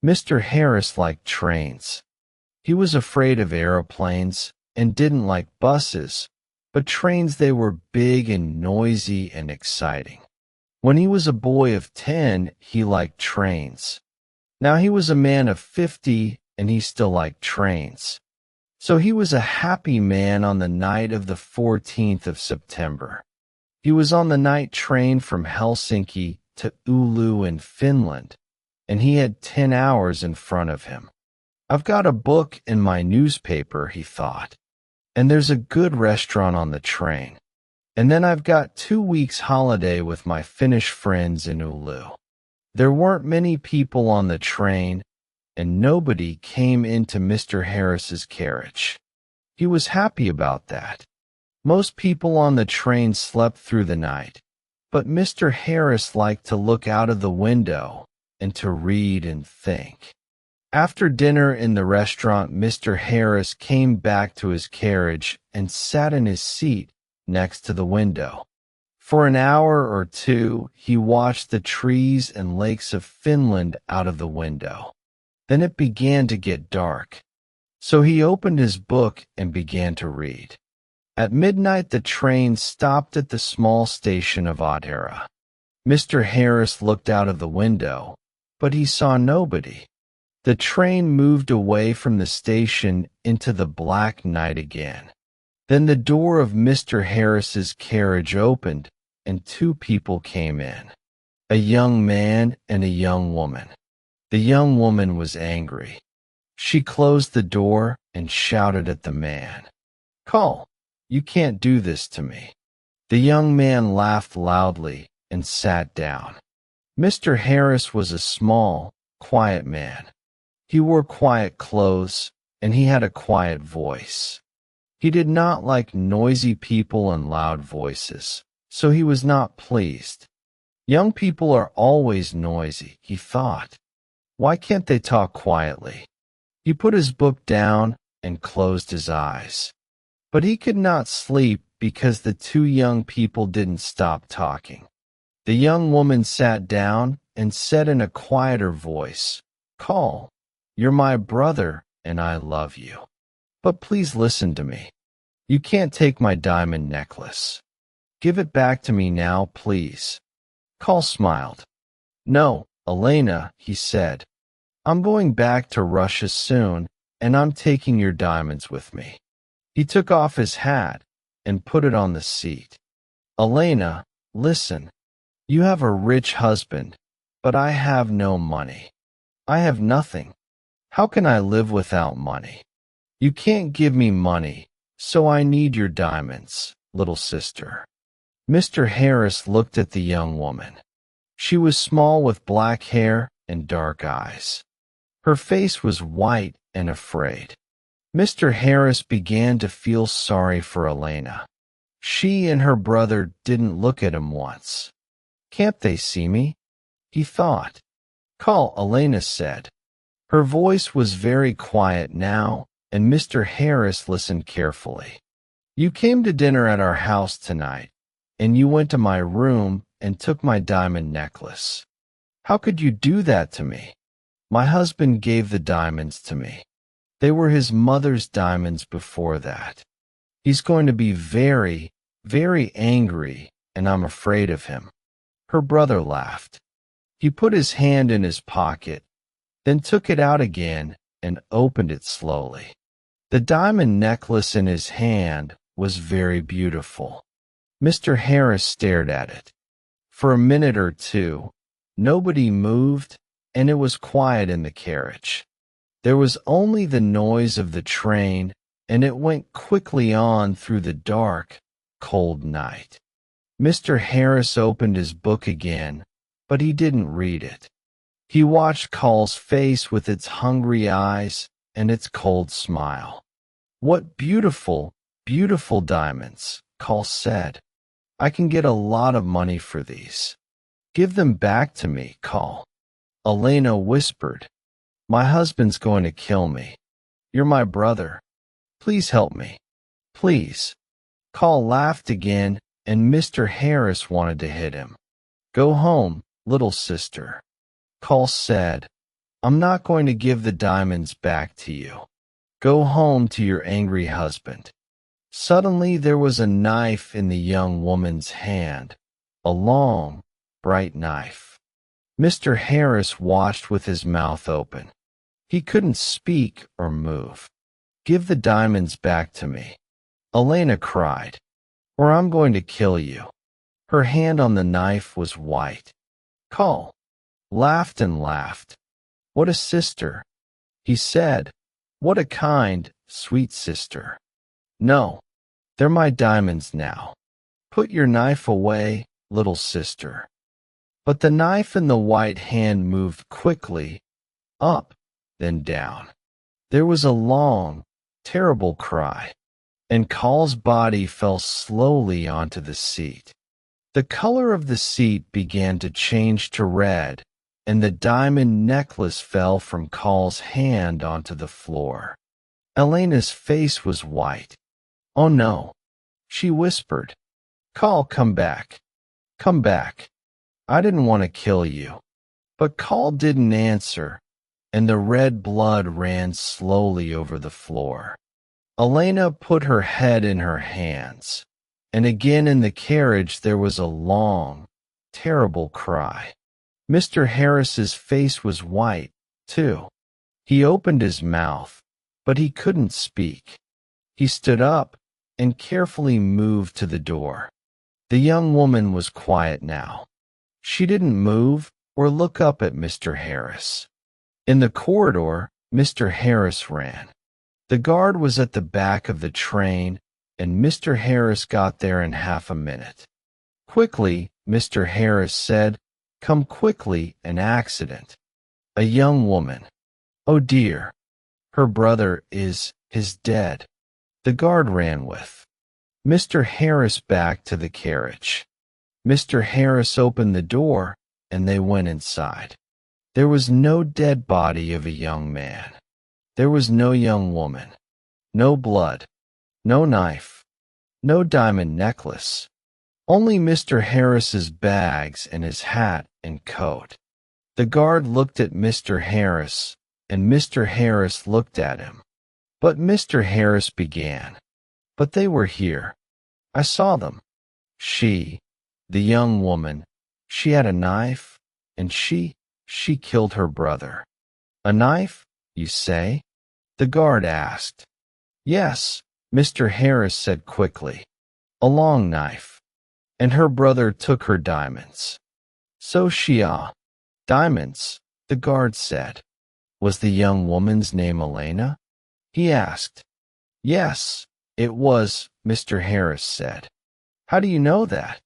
Mr. Harris liked trains. He was afraid of aeroplanes and didn't like buses, but trains, they were big and noisy and exciting. When he was a boy of 10, he liked trains. Now he was a man of 50 and he still liked trains. So he was a happy man on the night of the 14th of September. He was on the night train from Helsinki to Oulu in Finland, and he had 10 hours in front of him. I've got a book in my newspaper, he thought, and there's a good restaurant on the train. And then I've got 2 weeks holiday with my Finnish friends in Oulu. There weren't many people on the train, and nobody came into Mr. Harris's carriage. He was happy about that. Most people on the train slept through the night, but Mr. Harris liked to look out of the window and to read and think. After dinner in the restaurant, Mr. Harris came back to his carriage and sat in his seat next to the window. For an hour or two, he watched the trees and lakes of Finland out of the window. Then it began to get dark, so he opened his book and began to read. At midnight, the train stopped at the small station of Otera. Mr. Harris looked out of the window, but he saw nobody. The train moved away from the station into the black night again. Then the door of Mr. Harris's carriage opened, and 2 people came in, a young man and a young woman. The young woman was angry. She closed the door and shouted at the man, "Call, you can't do this to me." The young man laughed loudly and sat down. Mr. Harris was a small, quiet man. He wore quiet clothes, and he had a quiet voice. He did not like noisy people and loud voices, so he was not pleased. Young people are always noisy, he thought. Why can't they talk quietly? He put his book down and closed his eyes. But he could not sleep because the 2 young people didn't stop talking. The young woman sat down and said in a quieter voice, "Call, you're my brother and I love you. But please listen to me. You can't take my diamond necklace. Give it back to me now, please." Call smiled. "No, Elena," he said. "I'm going back to Russia soon, and I'm taking your diamonds with me." He took off his hat and put it on the seat. "Elena, listen. You have a rich husband, but I have no money. I have nothing. How can I live without money? You can't give me money, so I need your diamonds, little sister." Mr. Harris looked at the young woman. She was small with black hair and dark eyes. Her face was white and afraid. Mr. Harris began to feel sorry for Elena. She and her brother didn't look at him once. "Can't they see me?" he thought. "Call," Elena said. Her voice was very quiet now, and Mr. Harris listened carefully. "You came to dinner at our house tonight, and you went to my room and took my diamond necklace. How could you do that to me? My husband gave the diamonds to me. They were his mother's diamonds before that. He's going to be very, very angry, and I'm afraid of him." Her brother laughed. He put his hand in his pocket, then took it out again and opened it slowly. The diamond necklace in his hand was very beautiful. Mr. Harris stared at it. For a minute or two, nobody moved, and it was quiet in the carriage. There was only the noise of the train, and it went quickly on through the dark, cold night. Mr. Harris opened his book again, but he didn't read it. He watched Call's face with its hungry eyes and its cold smile. "What beautiful, beautiful diamonds," Call said. "I can get a lot of money for these." "Give them back to me, Call." Elena whispered. "My husband's going to kill me. You're my brother. Please help me. Please." Call laughed again, and Mr. Harris wanted to hit him. "Go home, little sister," Call said. I'm not going to give the diamonds back to you. Go home to your angry husband." Suddenly there was a knife in the young woman's hand, a long, bright knife. Mr. Harris watched with his mouth open. He couldn't speak or move. "Give the diamonds back to me," Elena cried, "or I'm going to kill you." Her hand on the knife was white. Carl laughed and laughed. "What a sister," he said. "What a kind, sweet sister. No, they're my diamonds now. Put your knife away, little sister." But the knife in the white hand moved quickly, up, then down. There was a long, terrible cry, and Carl's body fell slowly onto the seat. The color of the seat began to change to red, and the diamond necklace fell from Carl's hand onto the floor. Elena's face was white. "Oh no," she whispered. "Carl, come back. Come back. I didn't want to kill you." But Carl didn't answer, and the red blood ran slowly over the floor. Elena put her head in her hands, and again in the carriage there was a long, terrible cry. Mr. Harris's face was white, too. He opened his mouth, but he couldn't speak. He stood up and carefully moved to the door. The young woman was quiet now. She didn't move or look up at Mr. Harris. In the corridor, Mr. Harris ran. The guard was at the back of the train, and Mr. Harris got there in half a minute. Quickly, Mr. Harris said, "Come quickly, an accident. A young woman. Oh dear. Her brother is dead." The guard ran with Mr. Harris back to the carriage. Mr. Harris opened the door, and they went inside. There was no dead body of a young man. There was no young woman. No blood. No knife. No diamond necklace. Only Mr. Harris's bags and his hat and coat. The guard looked at Mr. Harris, and Mr. Harris looked at him. But Mr. Harris began. "But they were here. I saw them. She, the young woman, she had a knife, and she killed her brother." "A knife, you say?" the guard asked. "Yes," Mr. Harris said quickly. "A long knife. And her brother took her diamonds." "So diamonds," the guard said. "Was the young woman's name Elena?" he asked. "Yes, it was," Mr. Harris said. "How do you know that?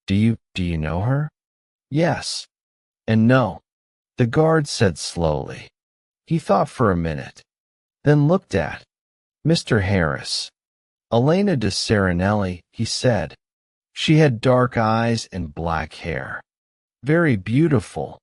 Do you know her?" "Yes and no," the guard said slowly. He thought for a minute, then looked at Mr. Harris. "Elena de Serenelli," he said. "She had dark eyes and black hair. Very beautiful.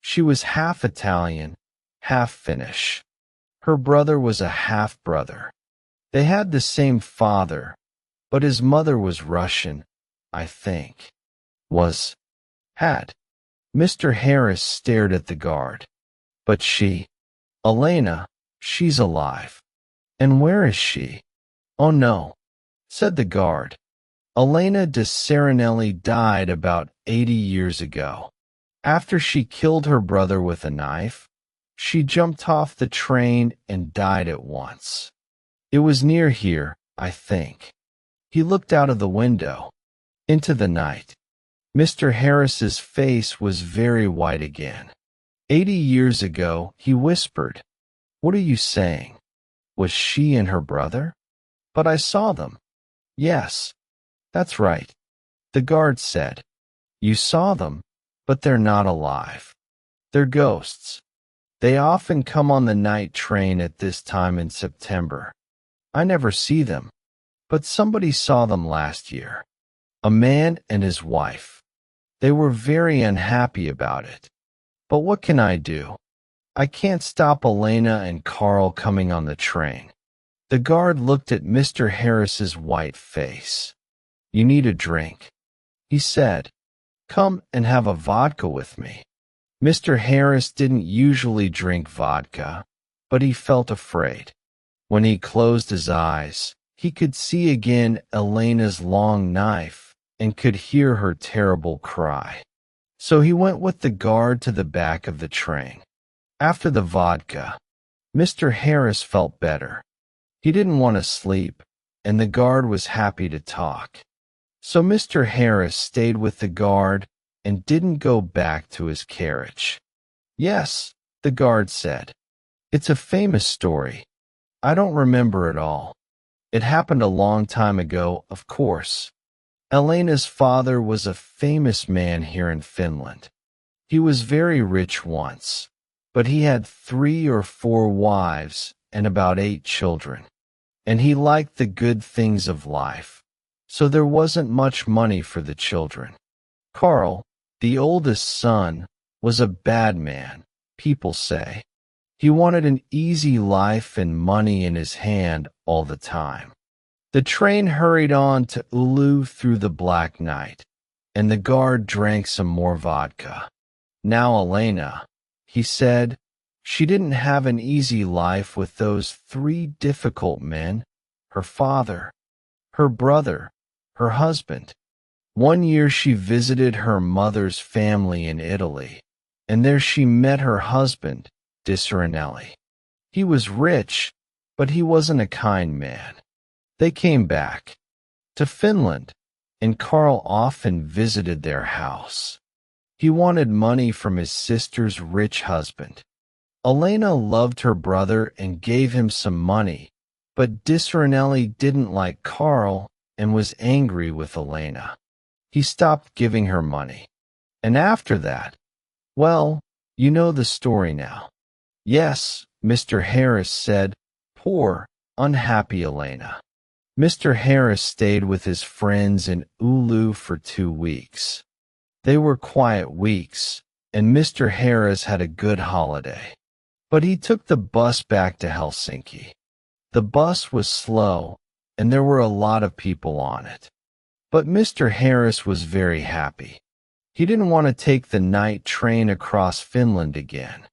She was half Italian, half Finnish. Her brother was a half-brother. They had the same father, but his mother was Russian, I think. Had. Mr. Harris stared at the guard. "But Elena, she's alive." "And where is she?" "Oh no," said the guard. "Elena de Serenelli died about 80 years ago. After she killed her brother with a knife, she jumped off the train and died at once. It was near here, I think." He looked out of the window, into the night. Mr. Harris's face was very white again. 80 years ago, he whispered. "What are you saying? Was she and her brother?" "But I saw them." "Yes, that's right," the guard said. "You saw them, but they're not alive. They're ghosts. They often come on the night train at this time in September. I never see them, but somebody saw them last year. A man and his wife. They were very unhappy about it. But what can I do? I can't stop Elena and Carl coming on the train." The guard looked at Mr. Harris's white face. "You need a drink," he said. "Come and have a vodka with me." Mr. Harris didn't usually drink vodka, but he felt afraid. When he closed his eyes, he could see again Elena's long knife and could hear her terrible cry. So he went with the guard to the back of the train. After the vodka, Mr. Harris felt better. He didn't want to sleep, and the guard was happy to talk. So Mr. Harris stayed with the guard and didn't go back to his carriage. Yes, the guard said. It's a famous story. I don't remember it all. It happened a long time ago, of course. Elena's father was a famous man here in Finland. He was very rich once, but he had 3 or 4 wives and about 8 children. And he liked the good things of life, so there wasn't much money for the children. Carl, the oldest son, was a bad man, people say. He wanted an easy life and money in his hand all the time. The train hurried on to Oulu through the black night, and the guard drank some more vodka. Now Elena, he said, she didn't have an easy life with those 3 difficult men, her father, her brother, her husband. One year she visited her mother's family in Italy, and there she met her husband, Disranelli. He was rich, but he wasn't a kind man. They came back to Finland, and Carl often visited their house. He wanted money from his sister's rich husband. Elena loved her brother and gave him some money, but Disranelli didn't like Carl and was angry with Elena. He stopped giving her money. And after that, well, you know the story now. Yes, Mr. Harris said, poor, unhappy Elena. Mr. Harris stayed with his friends in Oulu for 2 weeks. They were quiet weeks, and Mr. Harris had a good holiday. But he took the bus back to Helsinki. The bus was slow, and there were a lot of people on it. But Mr. Harris was very happy. He didn't want to take the night train across Finland again.